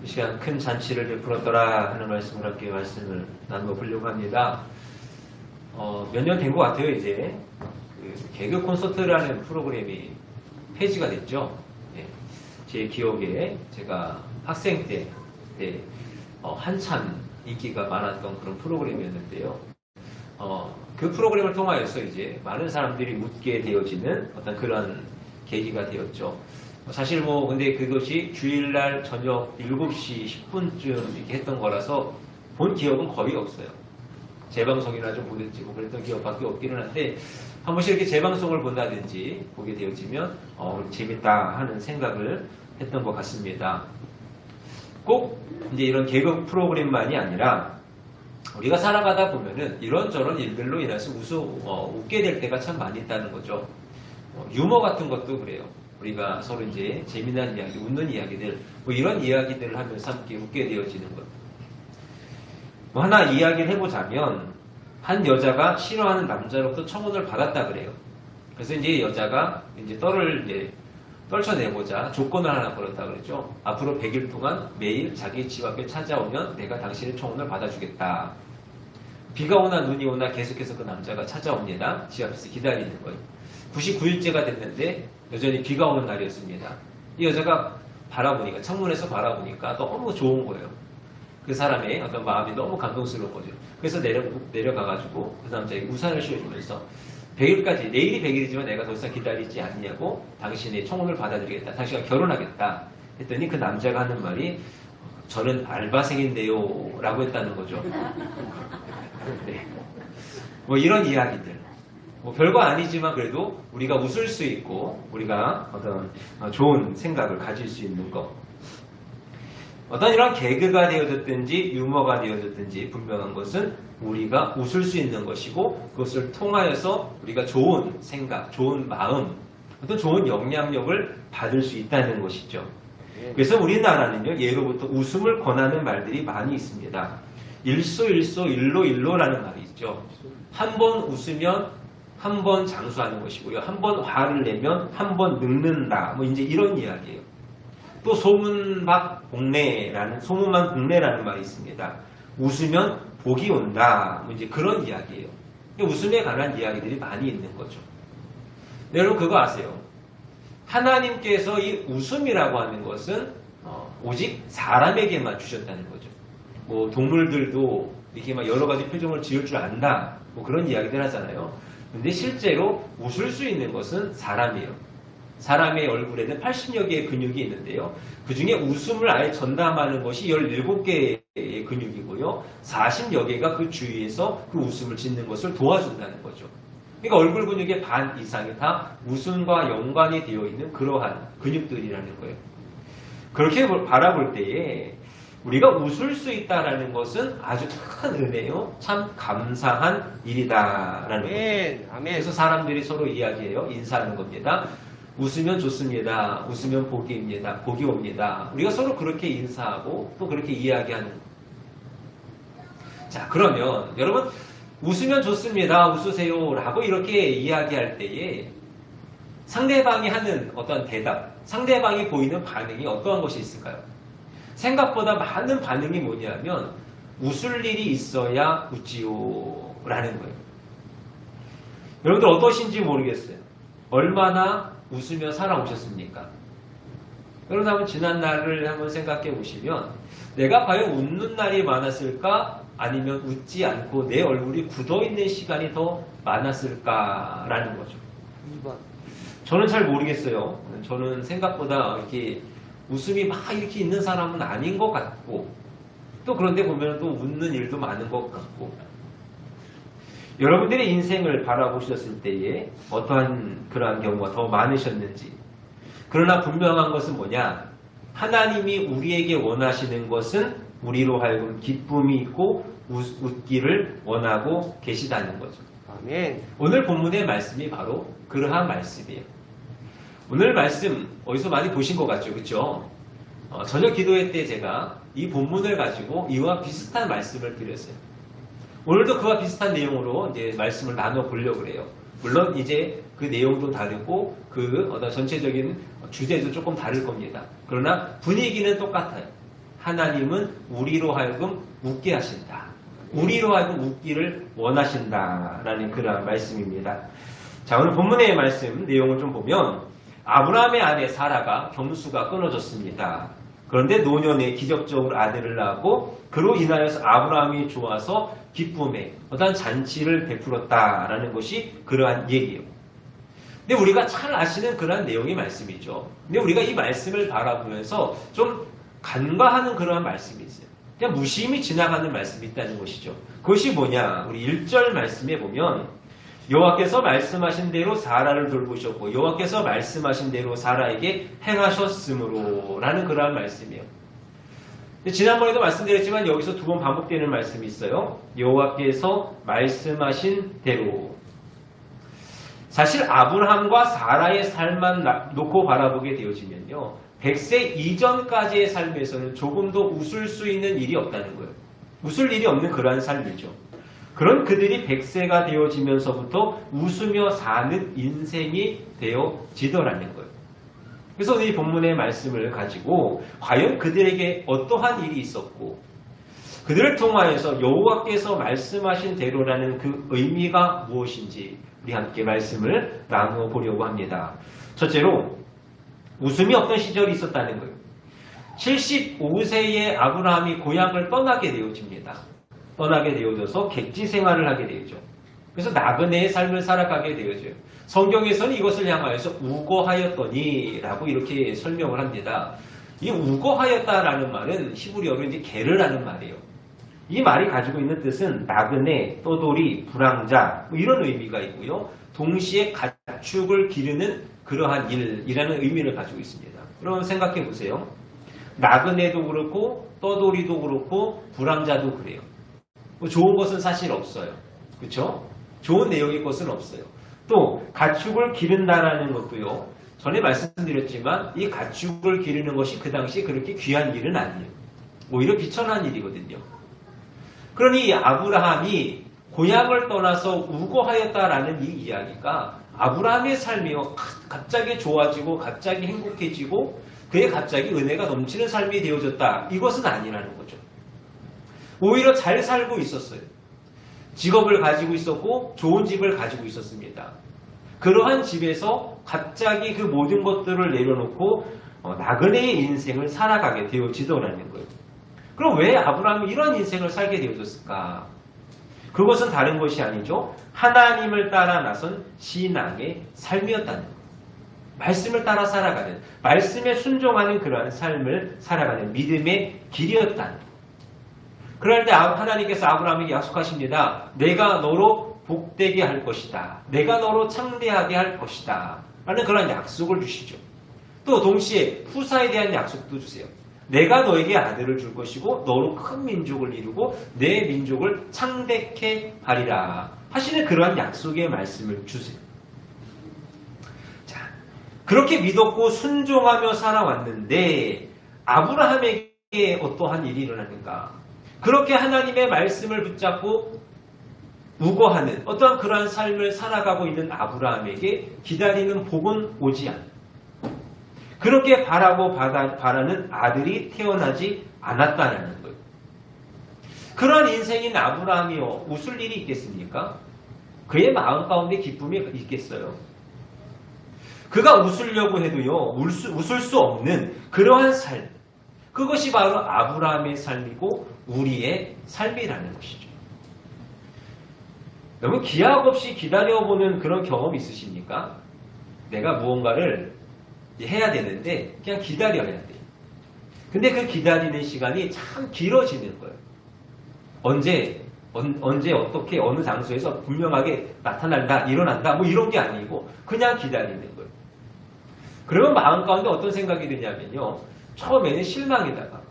이 시간 큰 잔치를 베풀었더라 하는 말씀을 함께 말씀을 나누어 보려고 합니다. 몇 년 된 것 같아요. 이제 그 개그 콘서트라는 프로그램이 폐지가 됐죠. 예, 제 기억에 제가 학생 때 한참 인기가 많았던 그런 프로그램이었는데요. 그 프로그램을 통하여서 이제 많은 사람들이 웃게 되어지는 어떤 그런 계기가 되었죠. 사실 근데 그것이 주일날 저녁 7시 10분쯤 이렇게 했던 거라서 본 기억은 거의 없어요. 재방송이나 좀 보겠지, 그랬던 기억밖에 없기는 한데, 한 번씩 이렇게 재방송을 본다든지 보게 되어지면, 재밌다 하는 생각을 했던 것 같습니다. 꼭 이제 이런 개그 프로그램만이 아니라, 우리가 살아가다 보면은 이런저런 일들로 인해서 웃게 될 때가 참 많이 있다는 거죠. 유머 같은 것도 그래요. 우리가 서로 이제 재미난 이야기, 웃는 이야기들, 이런 이야기들을 하면서 함께 웃게 되어지는 것. 하나 이야기를 해보자면, 한 여자가 싫어하는 남자로부터 청혼을 받았다 그래요. 그래서 이제 여자가 이제 떨쳐내보자 조건을 하나 걸었다 그랬죠. 앞으로 100일 동안 매일 자기 집 앞에 찾아오면 내가 당신의 청혼을 받아주겠다. 비가 오나 눈이 오나 계속해서 그 남자가 찾아옵니다. 집 앞에서 기다리는 거예요. 99일째가 됐는데 여전히 비가 오는 날이었습니다. 이 여자가 창문에서 바라보니까 너무 좋은 거예요. 그 사람의 어떤 마음이 너무 감동스러운 거죠. 그래서 내려가가지고 그 남자에게 우산을 씌워주면서 100일까지, 내일이 100일이지만 내가 더 이상 기다리지 않냐고 당신의 청혼을 받아들이겠다. 당신과 결혼하겠다. 했더니 그 남자가 하는 말이 저는 알바생인데요. 라고 했다는 거죠. 네. 이런 이야기들. 별거 아니지만 그래도 우리가 웃을 수 있고 우리가 어떤 좋은 생각을 가질 수 있는 것. 어떤 이런 개그가 되어졌든지 유머가 되어졌든지 분명한 것은 우리가 웃을 수 있는 것이고 그것을 통하여서 우리가 좋은 생각, 좋은 마음, 어떤 좋은 영향력을 받을 수 있다는 것이죠. 그래서 우리나라는요, 예로부터 웃음을 권하는 말들이 많이 있습니다. 일소일소 일로일로라는 말이 있죠. 한 번 웃으면 한 번 장수하는 것이고요. 한 번 화를 내면 한 번 늙는다. 이제 이런 이야기예요. 또 소문만 복내라는 말이 있습니다. 웃으면 복이 온다. 이제 그런 이야기예요. 웃음에 관한 이야기들이 많이 있는 거죠. 네, 여러분 그거 아세요? 하나님께서 이 웃음이라고 하는 것은 오직 사람에게만 주셨다는 거죠. 동물들도 이렇게 막 여러 가지 표정을 지을 줄 안다. 그런 이야기들 하잖아요. 근데 실제로 웃을 수 있는 것은 사람이에요. 사람의 얼굴에는 80여 개의 근육이 있는데요. 그 중에 웃음을 아예 전담하는 것이 17개의 근육이고요. 40여 개가 그 주위에서 그 웃음을 짓는 것을 도와준다는 거죠. 그러니까 얼굴 근육의 반 이상이 다 웃음과 연관이 되어 있는 그러한 근육들이라는 거예요. 그렇게 바라볼 때에 우리가 웃을 수 있다는 것은 아주 큰 은혜요. 참 감사한 일이다라는 거죠. 그래서 사람들이 서로 이야기해요. 인사하는 겁니다. 웃으면 좋습니다. 웃으면 복이입니다. 복이 옵니다. 우리가 서로 그렇게 인사하고 또 그렇게 이야기하는 거예요. 자, 그러면 여러분 웃으면 좋습니다. 웃으세요. 라고 이렇게 이야기할 때에 상대방이 하는 어떤 대답, 상대방이 보이는 반응이 어떠한 것이 있을까요? 생각보다 많은 반응이 뭐냐면 웃을 일이 있어야 웃지요 라는 거예요. 여러분들 어떠신지 모르겠어요. 얼마나 웃으며 살아오셨습니까? 여러분 한번 지난 날을 한번 생각해 보시면 내가 과연 웃는 날이 많았을까? 아니면 웃지 않고 내 얼굴이 굳어있는 시간이 더 많았을까라는 거죠. 2번. 저는 잘 모르겠어요. 저는 생각보다 이렇게 웃음이 막 이렇게 있는 사람은 아닌 것 같고 또 그런데 보면 또 웃는 일도 많은 것 같고 여러분들의 인생을 바라보셨을 때에 어떠한 그러한 경우가 더 많으셨는지 그러나 분명한 것은 뭐냐 하나님이 우리에게 원하시는 것은 우리로 하여금 기쁨이 있고 웃기를 원하고 계시다는 거죠. 아멘. 오늘 본문의 말씀이 바로 그러한 말씀이에요. 오늘 말씀 어디서 많이 보신 것 같죠? 그렇죠? 저녁 기도회 때 제가 이 본문을 가지고 이와 비슷한 말씀을 드렸어요. 오늘도 그와 비슷한 내용으로 이제 말씀을 나눠 보려고 그래요. 물론 이제 그 내용도 다르고 그 어떤 전체적인 주제도 조금 다를 겁니다. 그러나 분위기는 똑같아요. 하나님은 우리로 하여금 웃게 하신다. 우리로 하여금 웃기를 원하신다라는 그런 말씀입니다. 자, 오늘 본문의 말씀 내용을 좀 보면 아브라함의 아내 사라가 경수가 끊어졌습니다. 그런데 노년에 기적적으로 아들을 낳고 그로 인하여서 아브라함이 좋아서 기쁨에 어떤 잔치를 베풀었다라는 것이 그러한 얘기예요. 근데 우리가 잘 아시는 그러한 내용의 말씀이죠. 근데 우리가 이 말씀을 바라보면서 좀 간과하는 그러한 말씀이 있어요. 그냥 무심히 지나가는 말씀이 있다는 것이죠. 그것이 뭐냐? 우리 1절 말씀에 보면 여호와께서 말씀하신 대로 사라를 돌보셨고 여호와께서 말씀하신 대로 사라에게 행하셨으므로 라는 그러한 말씀이에요. 지난번에도 말씀드렸지만 여기서 두 번 반복되는 말씀이 있어요. 여호와께서 말씀하신 대로. 사실 아브라함과 사라의 삶만 놓고 바라보게 되어지면요. 100세 이전까지의 삶에서는 조금 더 웃을 수 있는 일이 없다는 거예요. 웃을 일이 없는 그러한 삶이죠. 그런 그들이 100세가 되어지면서부터 웃으며 사는 인생이 되어지더라는 거예요. 그래서 오늘 이 본문의 말씀을 가지고 과연 그들에게 어떠한 일이 있었고 그들을 통하여서 여호와께서 말씀하신 대로라는 그 의미가 무엇인지 우리 함께 말씀을 나누어 보려고 합니다. 첫째로 웃음이 없던 시절이 있었다는 거예요. 75세의 아브라함이 고향을 떠나게 되어집니다. 떠나게 되어져서 객지 생활을 하게 되죠. 그래서 나그네의 삶을 살아가게 되어져요. 성경에서는 이것을 향하여서 우거하였더니 라고 이렇게 설명을 합니다. 이 우거하였다라는 말은 히브리어로 이제 게르라는 말이에요. 이 말이 가지고 있는 뜻은 나그네, 떠돌이, 불황자 뭐 이런 의미가 있고요. 동시에 가축을 기르는 그러한 일이라는 의미를 가지고 있습니다. 그럼 생각해 보세요. 나그네도 그렇고 떠돌이도 그렇고 불황자도 그래요. 뭐 좋은 것은 사실 없어요. 그렇죠? 좋은 내용의 것은 없어요. 또 가축을 기른다라는 것도요. 전에 말씀드렸지만 이 가축을 기르는 것이 그 당시 그렇게 귀한 일은 아니에요. 오히려 비천한 일이거든요. 그러니 아브라함이 고향을 떠나서 우거하였다라는 이 이야기가 아브라함의 삶이요. 갑자기 좋아지고 갑자기 행복해지고 그에 갑자기 은혜가 넘치는 삶이 되어졌다. 이것은 아니라는 거죠. 오히려 잘 살고 있었어요. 직업을 가지고 있었고 좋은 집을 가지고 있었습니다. 그러한 집에서 갑자기 그 모든 것들을 내려놓고 나그네의 인생을 살아가게 되어지더라는 거예요. 그럼 왜 아브라함이 이런 인생을 살게 되어졌을까? 그것은 다른 것이 아니죠. 하나님을 따라 나선 신앙의 삶이었다는 거예요. 말씀을 따라 살아가는, 말씀에 순종하는 그러한 삶을 살아가는 믿음의 길이었다는 거예요. 그럴 때 하나님께서 아브라함에게 약속하십니다. 내가 너로 복되게 할 것이다. 내가 너로 창대하게 할 것이다. 라는 그런 약속을 주시죠. 또 동시에 후사에 대한 약속도 주세요. 내가 너에게 아들을 줄 것이고 너로 큰 민족을 이루고 내 민족을 창대케 하리라. 하시는 그러한 약속의 말씀을 주세요. 자, 그렇게 믿었고 순종하며 살아왔는데 아브라함에게 어떠한 일이 일어났는가? 그렇게 하나님의 말씀을 붙잡고 우거하는 어떠한 그러한 삶을 살아가고 있는 아브라함에게 기다리는 복은 오지 않아. 그렇게 바라고 바라는 아들이 태어나지 않았다는 거예요. 그러한 인생인 아브라함이요. 웃을 일이 있겠습니까? 그의 마음 가운데 기쁨이 있겠어요? 그가 웃으려고 해도요. 웃을 수 없는 그러한 삶. 그것이 바로 아브라함의 삶이고 우리의 삶이라는 것이죠. 여러분 기약 없이 기다려보는 그런 경험 있으십니까? 내가 무언가를 해야 되는데 그냥 기다려야 돼요. 근데 그 기다리는 시간이 참 길어지는 거예요. 언제 어떻게 어느 장소에서 분명하게 나타난다, 일어난다 뭐 이런 게 아니고 그냥 기다리는 거예요. 그러면 마음 가운데 어떤 생각이 드냐면요. 처음에는 실망이다가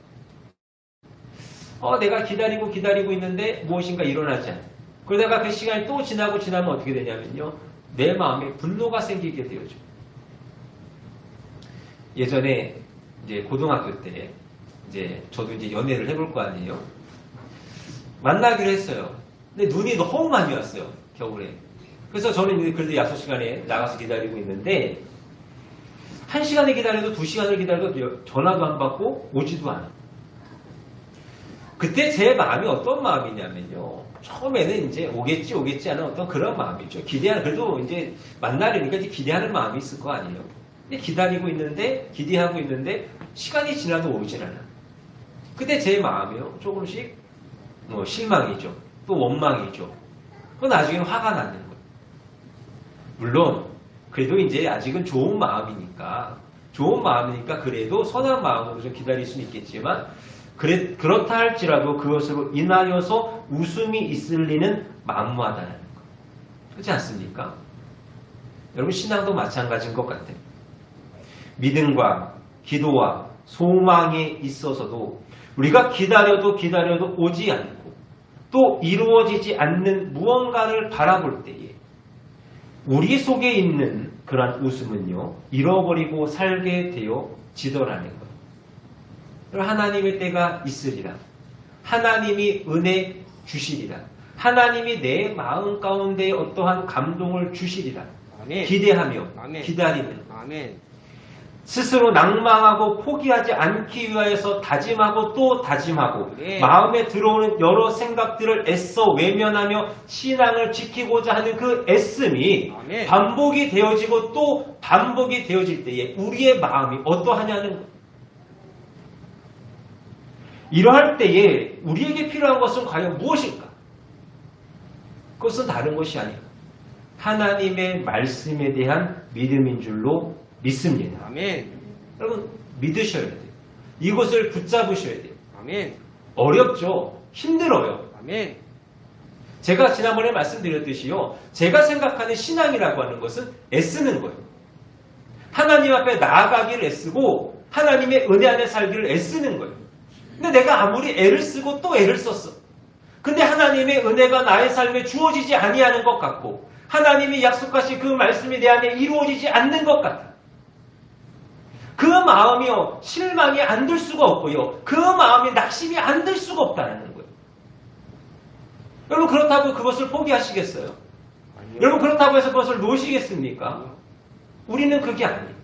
내가 기다리고 있는데 무엇인가 일어나지 않아요. 그러다가 그 시간이 또 지나면 어떻게 되냐면요. 내 마음에 분노가 생기게 되어져. 예전에 이제 고등학교 때 저도 이제 연애를 해볼 거 아니에요. 만나기로 했어요. 근데 눈이 너무 많이 왔어요. 겨울에. 그래서 저는 이제 그래도 약속 시간에 나가서 기다리고 있는데 1시간을 기다려도 2시간을 기다려도 전화도 안 받고 오지도 않아. 그때 제 마음이 어떤 마음이냐면요. 처음에는 이제 오겠지 하는 어떤 그런 마음이죠. 기대하는, 그래도 이제 만나려니까 이제 기대하는 마음이 있을 거 아니에요. 근데 기다리고 있는데, 기대하고 있는데, 시간이 지나도 오질 않아. 그때 제 마음이요. 조금씩, 실망이죠. 또 원망이죠. 또 나중에는 화가 나는 거예요. 물론, 그래도 이제 아직은 좋은 마음이니까 그래도 선한 마음으로 좀 기다릴 수는 있겠지만, 그렇다 할지라도 그것으로 인하여서 웃음이 있을 리는 만무하다는 거. 그렇지 않습니까? 여러분, 신앙도 마찬가지인 것 같아요. 믿음과 기도와 소망에 있어서도 우리가 기다려도 오지 않고 또 이루어지지 않는 무언가를 바라볼 때에 우리 속에 있는 그러한 웃음은요, 잃어버리고 살게 되어지더라는 거예요. 하나님의 때가 있으리라. 하나님이 은혜 주시리라. 하나님이 내 마음 가운데 어떠한 감동을 주시리라. 아멘. 기대하며 아멘. 기다리는 아멘. 스스로 낭망하고 포기하지 않기 위하여서 다짐하고 또 다짐하고 네. 마음에 들어오는 여러 생각들을 애써 외면하며 신앙을 지키고자 하는 그 애씀이 아멘. 반복이 되어지고 또 반복이 되어질 때에 우리의 마음이 어떠하냐는 거예요. 이러할 때에 우리에게 필요한 것은 과연 무엇일까? 그것은 다른 것이 아니라 하나님의 말씀에 대한 믿음인 줄로 믿습니다. 아멘. 여러분, 믿으셔야 돼요. 이것을 붙잡으셔야 돼요. 아멘. 어렵죠? 힘들어요. 아멘. 제가 지난번에 말씀드렸듯이요. 제가 생각하는 신앙이라고 하는 것은 애쓰는 거예요. 하나님 앞에 나아가기를 애쓰고 하나님의 은혜 안에 살기를 애쓰는 거예요. 근데 내가 아무리 애를 쓰고 또 애를 썼어. 근데 하나님의 은혜가 나의 삶에 주어지지 아니하는 것 같고 하나님이 약속하신 그 말씀이 내 안에 이루어지지 않는 것 같아. 그 마음이요, 실망이 안 들 수가 없고요. 그 마음이 낙심이 안 들 수가 없다는 거예요. 여러분, 그렇다고 그것을 포기하시겠어요? 아니요. 여러분, 그렇다고 해서 그것을 놓으시겠습니까? 우리는 그게 아니에요.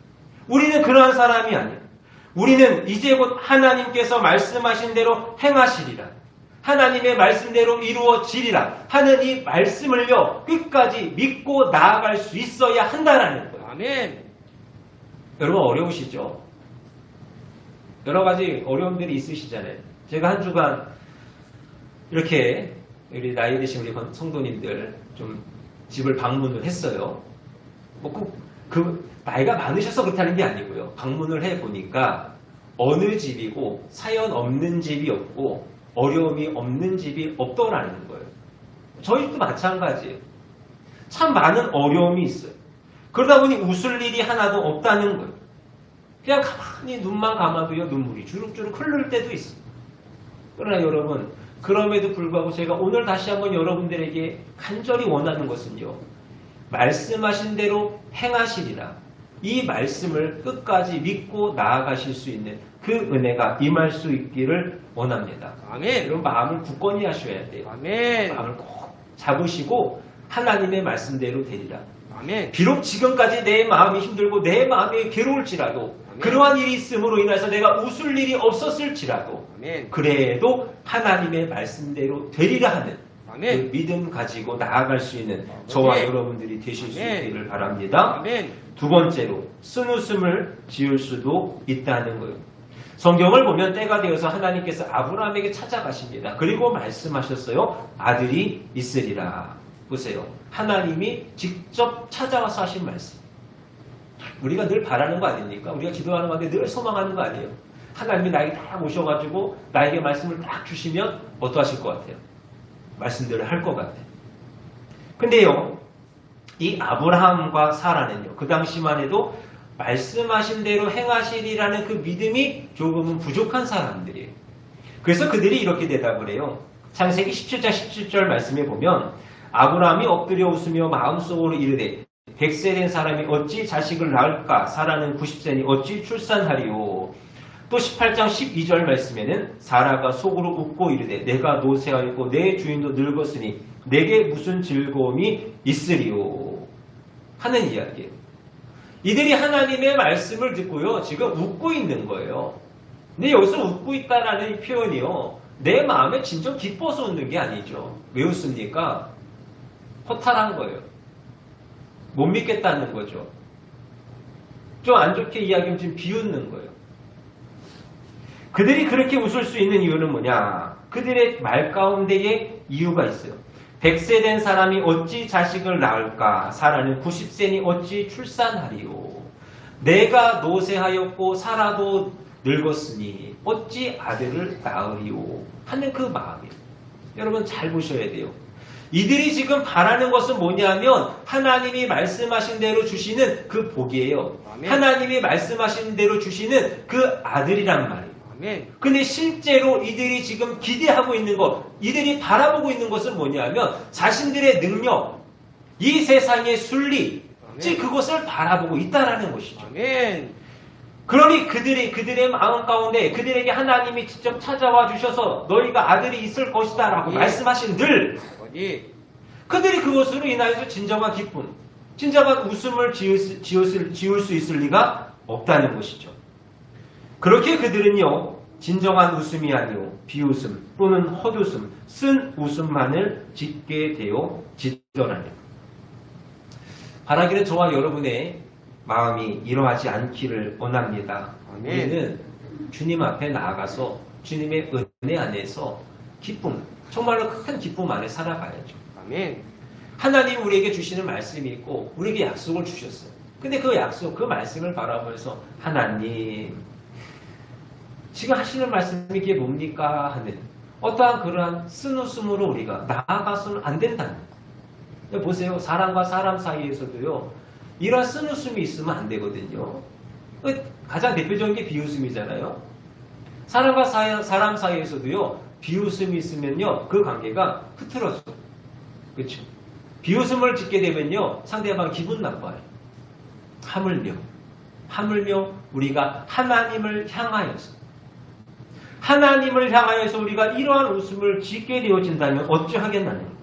우리는 그러한 사람이 아니에요. 우리는 이제 곧 하나님께서 말씀하신 대로 행하시리라. 하나님의 말씀대로 이루어지리라 하는 이 말씀을요, 끝까지 믿고 나아갈 수 있어야 한다라는 거예요. 아멘. 여러분, 어려우시죠? 여러 가지 어려움들이 있으시잖아요. 제가 한 주간 이렇게 우리 나이 드신 우리 성도님들 좀 집을 방문을 했어요. 뭐 꼭 나이가 많으셔서 그렇다는 게 아니고요. 방문을 해보니까 어느 집이고 사연 없는 집이 없고 어려움이 없는 집이 없더라는 거예요. 저희 집도 마찬가지예요. 참 많은 어려움이 있어요. 그러다 보니 웃을 일이 하나도 없다는 거예요. 그냥 가만히 눈만 감아도요, 눈물이 주룩주룩 흐를 때도 있어요. 그러나 여러분, 그럼에도 불구하고 제가 오늘 다시 한번 여러분들에게 간절히 원하는 것은요, 말씀하신 대로 행하시리라. 이 말씀을 끝까지 믿고 나아가실 수 있는 그 은혜가 임할 수 있기를 원합니다. 아멘. 여러분, 마음을 굳건히 하셔야 돼요. 아멘. 마음을 꼭 잡으시고 하나님의 말씀대로 되리라. 아멘. 비록 지금까지 내 마음이 힘들고 내 마음이 괴로울지라도 아멘. 그러한 일이 있음으로 인해서 내가 웃을 일이 없었을지라도 아멘. 그래도 하나님의 말씀대로 되리라 하는 아멘. 그 믿음 가지고 나아갈 수 있는 저와 아멘. 여러분들이 되실 수 아멘. 있기를 바랍니다. 아멘. 두 번째로 쓴웃음을 지을 수도 있다는 거예요. 성경을 보면 때가 되어서 하나님께서 아브라함에게 찾아가십니다. 그리고 말씀하셨어요. 아들이 있으리라. 보세요. 하나님이 직접 찾아와서 하신 말씀. 우리가 늘 바라는 거 아닙니까? 우리가 기도하는 건데 늘 소망하는 거 아니에요? 하나님이 나에게 딱 오셔가지고 나에게 말씀을 딱 주시면 어떠하실 것 같아요? 말씀대로 할 것 같아요. 근데요, 이 아브라함과 사라는요, 그 당시만 해도 말씀하신 대로 행하시리라는 그 믿음이 조금은 부족한 사람들이에요. 그래서 그들이 이렇게 대답을 해요. 창세기 17장 17절 말씀에 보면 아브라함이 엎드려 웃으며 마음속으로 이르되 100세 된 사람이 어찌 자식을 낳을까? 사라는 90세니 어찌 출산하리요? 또 18장 12절 말씀에는 사라가 속으로 웃고 이르되 내가 노쇠하였고 내 주인도 늙었으니 내게 무슨 즐거움이 있으리요? 하는 이야기예요. 이들이 하나님의 말씀을 듣고요, 지금 웃고 있는 거예요. 근데 여기서 웃고 있다라는 표현이요, 내 마음에 진정 기뻐서 웃는 게 아니죠. 왜 웃습니까? 허탈한 거예요. 못 믿겠다는 거죠. 좀 안 좋게 이야기하면 지금 비웃는 거예요. 그들이 그렇게 웃을 수 있는 이유는 뭐냐? 그들의 말 가운데에 이유가 있어요. 100세 된 사람이 어찌 자식을 낳을까? 사라는 90세니 어찌 출산하리요? 내가 노쇠하였고 사라도 늙었으니 어찌 아들을 낳으리요? 하는 그 마음이에요. 여러분 잘 보셔야 돼요. 이들이 지금 바라는 것은 뭐냐면 하나님이 말씀하신 대로 주시는 그 복이에요. 아멘. 하나님이 말씀하신 대로 주시는 그 아들이란 말이에요. 아멘. 근데 실제로 이들이 지금 기대하고 있는 것, 이들이 바라보고 있는 것은 뭐냐면 자신들의 능력, 이 세상의 순리, 즉 그것을 바라보고 있다라는 것이죠. 아멘. 그러니 그들의 마음 가운데 그들에게 하나님이 직접 찾아와 주셔서 너희가 아들이 있을 것이다 라고 말씀하신 늘 그들이 그것으로 인하여서 진정한 기쁨, 진정한 웃음을 지을 수 있을 리가 없다는 것이죠. 그렇게 그들은요 진정한 웃음이 아니요 비웃음 또는 헛웃음, 쓴 웃음만을 짓게 되어지더라니. 바라기는 저와 여러분의 마음이 이러하지 않기를 원합니다. 아멘. 우리는 주님 앞에 나아가서 주님의 은혜 안에서 기쁨, 정말로 큰 기쁨 안에 살아가야죠. 아멘. 하나님 우리에게 주시는 말씀이 있고 우리에게 약속을 주셨어요. 근데 그 약속, 그 말씀을 바라보면서 하나님 지금 하시는 말씀이 이게 뭡니까? 하는 어떠한 그러한 쓴웃음으로 우리가 나아가서는 안 된다는 거예요. 보세요. 사람과 사람 사이에서도요. 이런 쓴웃음이 있으면 안 되거든요. 가장 대표적인 게 비웃음이잖아요. 사람과 사람 사이에서도요. 비웃음이 있으면요. 그 관계가 흐트러져. 그렇죠? 비웃음을 짓게 되면요. 상대방 기분 나빠요. 하물며 우리가 하나님을 향하여서 우리가 이러한 웃음을 짓게 되어진다면 어찌하겠나요?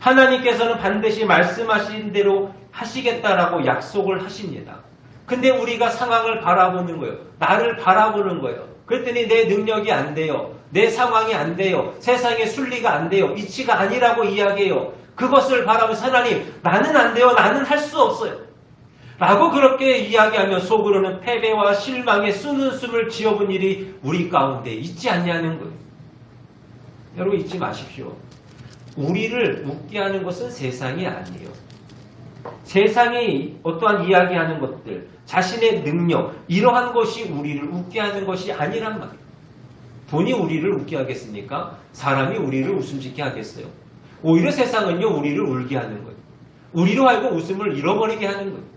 하나님께서는 반드시 말씀하신 대로 하시겠다라고 약속을 하십니다. 근데 우리가 상황을 바라보는 거예요. 나를 바라보는 거예요. 그랬더니 내 능력이 안 돼요. 내 상황이 안 돼요. 세상의 순리가 안 돼요. 이치가 아니라고 이야기해요. 그것을 바라보면서 하나님 나는 안 돼요. 나는 할 수 없어요. 라고 그렇게 이야기하며 속으로는 패배와 실망의 쓴웃음을 지어본 일이 우리 가운데 있지 않냐는 거예요. 여러분 잊지 마십시오. 우리를 웃게 하는 것은 세상이 아니에요. 세상이 어떠한 이야기하는 것들, 자신의 능력, 이러한 것이 우리를 웃게 하는 것이 아니란 말이에요. 돈이 우리를 웃게 하겠습니까? 사람이 우리를 웃음짓게 하겠어요? 오히려 세상은요, 우리를 울게 하는 거예요. 우리로 알고 웃음을 잃어버리게 하는 거예요.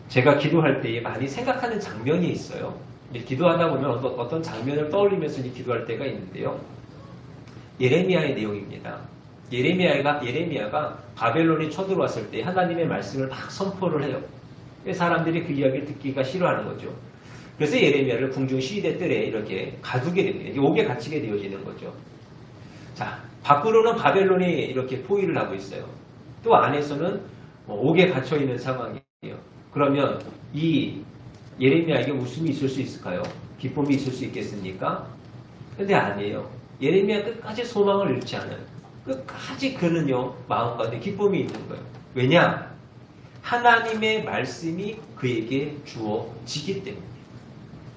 제가 기도할 때에 많이 생각하는 장면이 있어요. 기도하다 보면 어떤 장면을 떠올리면서 기도할 때가 있는데요. 예레미야의 내용입니다. 예레미야가 바벨론이 쳐들어왔을 때 하나님의 말씀을 막 선포를 해요. 사람들이 그 이야기를 듣기가 싫어하는 거죠. 그래서 예레미야를 궁중 시위대 뜰에 이렇게 가두게 됩니다. 옥에 갇히게 되어지는 거죠. 자, 밖으로는 바벨론이 이렇게 포위를 하고 있어요. 또 안에서는 옥에 갇혀 있는 상황이에요. 그러면 이 예레미야에게 웃음이 있을 수 있을까요? 기쁨이 있을 수 있겠습니까? 근데 아니에요. 예레미야 끝까지 소망을 잃지 않아요. 끝까지 그는요, 마음 가운데 기쁨이 있는 거예요. 왜냐? 하나님의 말씀이 그에게 주어지기 때문에.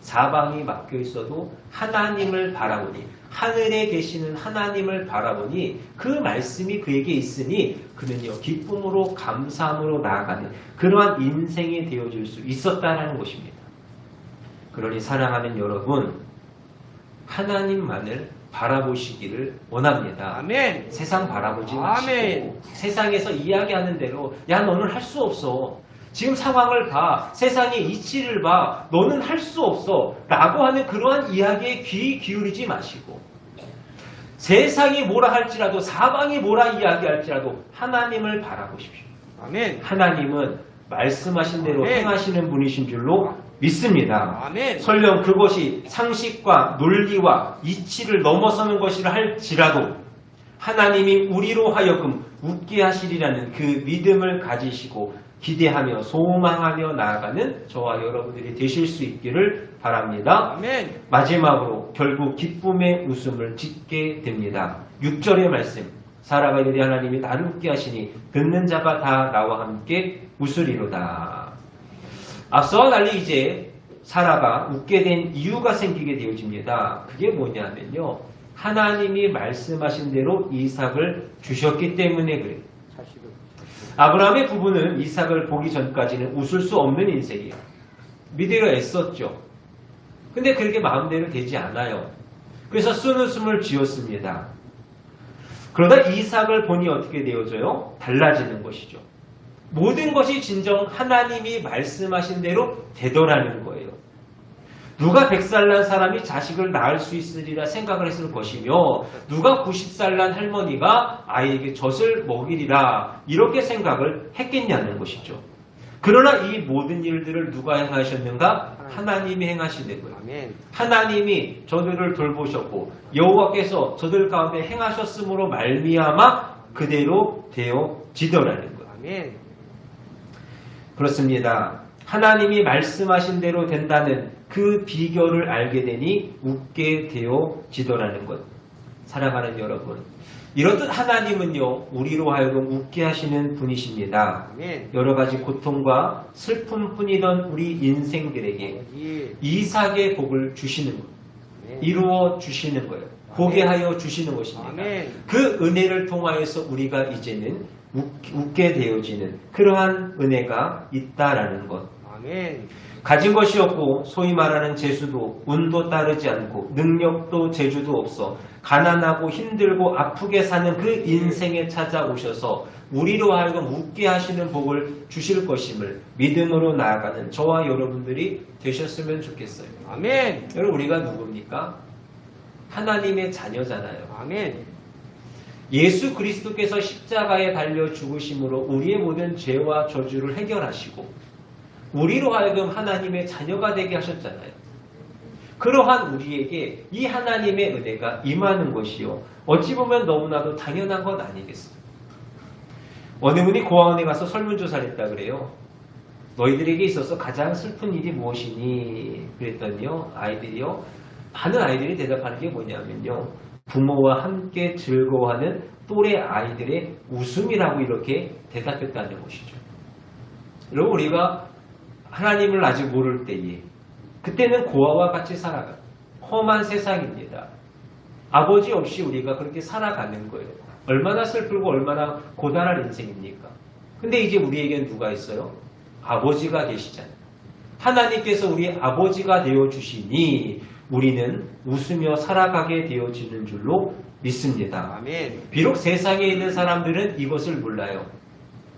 사방이 막혀 있어도 하나님을 바라보니, 하늘에 계시는 하나님을 바라보니 그 말씀이 그에게 있으니 그는요, 기쁨으로 감사함으로 나아가는 그러한 인생이 되어줄 수 있었다라는 것입니다. 그러니 사랑하는 여러분, 하나님만을 바라보시기를 원합니다. 아멘. 세상 바라보지 마시고 아멘. 세상에서 이야기하는 대로 야 너는 할 수 없어. 지금 상황을 봐. 세상의 이치를 봐. 너는 할 수 없어. 라고 하는 그러한 이야기에 귀 기울이지 마시고 세상이 뭐라 할지라도 사방이 뭐라 이야기할지라도 하나님을 바라보십시오. 아멘. 하나님은 말씀하신 대로 아멘. 행하시는 분이신 줄로 믿습니다. 아멘. 설령 그것이 상식과 논리와 이치를 넘어서는 것이라 할지라도 하나님이 우리로 하여금 웃게 하시리라는 그 믿음을 가지시고 기대하며 소망하며 나아가는 저와 여러분들이 되실 수 있기를 바랍니다. 아멘. 마지막으로 결국 기쁨의 웃음을 짓게 됩니다. 6절의 말씀. 사라가 이르되 하나님이 나를 웃게 하시니 듣는 자가 다 나와 함께 웃으리로다. 앞서와 달리 이제 사라가 웃게 된 이유가 생기게 되어집니다. 그게 뭐냐면요. 하나님이 말씀하신 대로 이삭을 주셨기 때문에 그래요. 아브라함의 부부는 이삭을 보기 전까지는 웃을 수 없는 인생이에요. 믿으려 애썼죠. 근데 그렇게 마음대로 되지 않아요. 그래서 쓴웃음을 지었습니다. 그러다 이삭을 보니 어떻게 되어져요? 달라지는 것이죠. 모든 것이 진정 하나님이 말씀하신 대로 되더라는 거예요. 누가 100살 난 사람이 자식을 낳을 수 있으리라 생각을 했을 것이며 누가 90살 난 할머니가 아이에게 젖을 먹이리라 이렇게 생각을 했겠냐는 것이죠. 그러나 이 모든 일들을 누가 행하셨는가? 하나님이 행하시는 거예요. 하나님이 저들을 돌보셨고 여호와께서 저들 가운데 행하셨으므로 말미암아 그대로 되어지더라는 거예요. 그렇습니다. 하나님이 말씀하신 대로 된다는 그 비결을 알게 되니 웃게 되어지더라는 것. 사랑하는 여러분, 이렇듯 하나님은요 우리로 하여금 웃게 하시는 분이십니다. 여러 가지 고통과 슬픔뿐이던 우리 인생들에게 이삭의 복을 주시는 것, 이루어 주시는 거예요. 보게 하여 주시는 것입니다. 그 은혜를 통하여서 우리가 이제는 웃게 되어지는 그러한 은혜가 있다라는 것. 가진 것이 없고 소위 말하는 재수도 운도 따르지 않고 능력도 재주도 없어 가난하고 힘들고 아프게 사는 그 인생에 찾아오셔서 우리로 하여금 웃게 하시는 복을 주실 것임을 믿음으로 나아가는 저와 여러분들이 되셨으면 좋겠어요. 아멘. 여러분 우리가 누굽니까? 하나님의 자녀잖아요. 아멘. 예수 그리스도께서 십자가에 달려 죽으심으로 우리의 모든 죄와 저주를 해결하시고 우리로 하여금 하나님의 자녀가 되게 하셨잖아요. 그러한 우리에게 이 하나님의 은혜가 임하는 것이요. 어찌 보면 너무나도 당연한 것 아니겠어요? 어느 분이 고아원에 가서 설문조사를 했다 그래요. 너희들에게 있어서 가장 슬픈 일이 무엇이니? 그랬더니요. 아이들이요. 많은 아이들이 대답하는 게 뭐냐면요. 부모와 함께 즐거워하는 또래 아이들의 웃음이라고 이렇게 대답했다는 것이죠. 여러분 우리가 하나님을 아직 모를 때에 그때는 고아와 같이 살아가 험한 세상입니다. 아버지 없이 우리가 그렇게 살아가는 거예요. 얼마나 슬프고 얼마나 고단한 인생입니까? 근데 이제 우리에겐 누가 있어요? 아버지가 계시잖아요. 하나님께서 우리 아버지가 되어주시니 우리는 웃으며 살아가게 되어지는 줄로 믿습니다. 아멘. 비록 세상에 있는 사람들은 이것을 몰라요.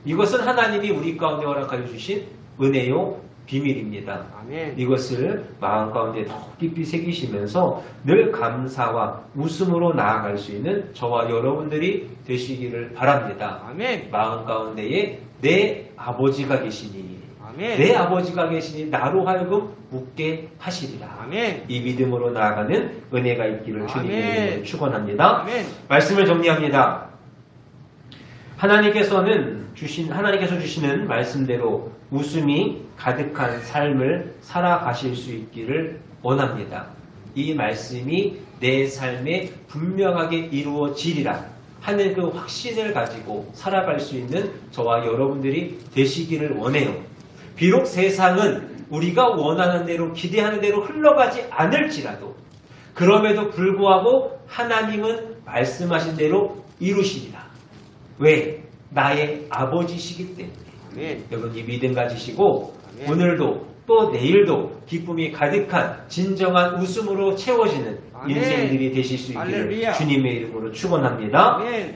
이것은 하나님이 우리 가운데 허락하여 주신 은혜요 비밀입니다. 아멘. 이것을 마음 가운데 더 깊이 새기시면서 늘 감사와 웃음으로 나아갈 수 있는 저와 여러분들이 되시기를 바랍니다. 아멘. 마음 가운데에 내 아버지가 계시니 아멘. 내 아버지가 계시니 나로 하여금 웃게 하시리라. 아멘. 이 믿음으로 나아가는 은혜가 있기를 주님의 아멘. 이름으로 축원합니다. 아멘. 말씀을 정리합니다. 하나님께서 주시는 말씀대로 웃음이 가득한 삶을 살아가실 수 있기를 원합니다. 이 말씀이 내 삶에 분명하게 이루어지리라 하는 그 확신을 가지고 살아갈 수 있는 저와 여러분들이 되시기를 원해요. 비록 세상은 우리가 원하는 대로 기대하는 대로 흘러가지 않을지라도 그럼에도 불구하고 하나님은 말씀하신 대로 이루시리라. 왜? 나의 아버지시기 때문에. 아멘. 여러분 이 믿음 가지시고 아멘. 오늘도 또 내일도 기쁨이 가득한 진정한 웃음으로 채워지는 아멘. 인생들이 되실 수 있기를 할렐루야. 주님의 이름으로 축원합니다. 아멘.